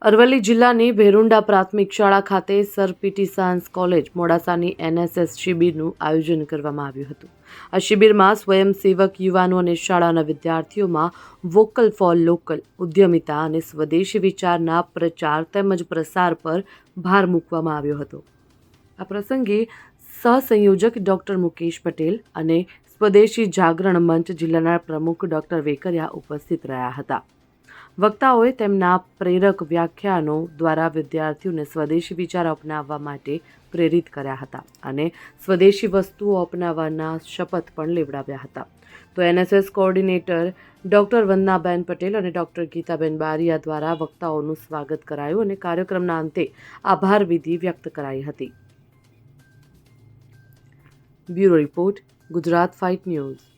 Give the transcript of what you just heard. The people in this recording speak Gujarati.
અરવલ્લી જિલ્લાની ભેરુંડા પ્રાથમિક શાળા ખાતે સર પીટી સાયન્સ કોલેજ મોડાસાની એનએસએસ શિબિરનું આયોજન કરવામાં આવ્યું હતું। આ શિબિરમાં સ્વયંસેવક યુવાનો અને શાળાના વિદ્યાર્થીઓમાં વોકલ ફોર લોકલ, ઉદ્યમિતા અને સ્વદેશી વિચારના પ્રચાર તેમજ પ્રસાર પર ભાર મૂકવામાં આવ્યો હતો। આ પ્રસંગે સહસંયોજક ડોક્ટર મુકેશ પટેલ અને સ્વદેશી જાગરણ મંચ જિલ્લાના પ્રમુખ ડોક્ટર વેકરિયા ઉપસ્થિત રહ્યા હતા। વક્તાઓએ તેમના પ્રેરક વ્યાખ્યાનો દ્વારા વિદ્યાર્થીઓને સ્વદેશી વિચાર અપનાવવા માટે પ્રેરિત કર્યા હતા અને સ્વદેશી વસ્તુઓ અપનાવવાના શપથ પણ લેવડાવ્યા હતા। તો એનએસએસ કોઓર્ડિનેટર ડોક્ટર વંદનાબેન પટેલ અને ડોક્ટર ગીતાબેન બારિયા દ્વારા વક્તાઓનું સ્વાગત કરાયું અને કાર્યક્રમના અંતે આભાર વિધિ વ્યક્ત કરાઈ હતી। Bureau report, Gujarat fight news.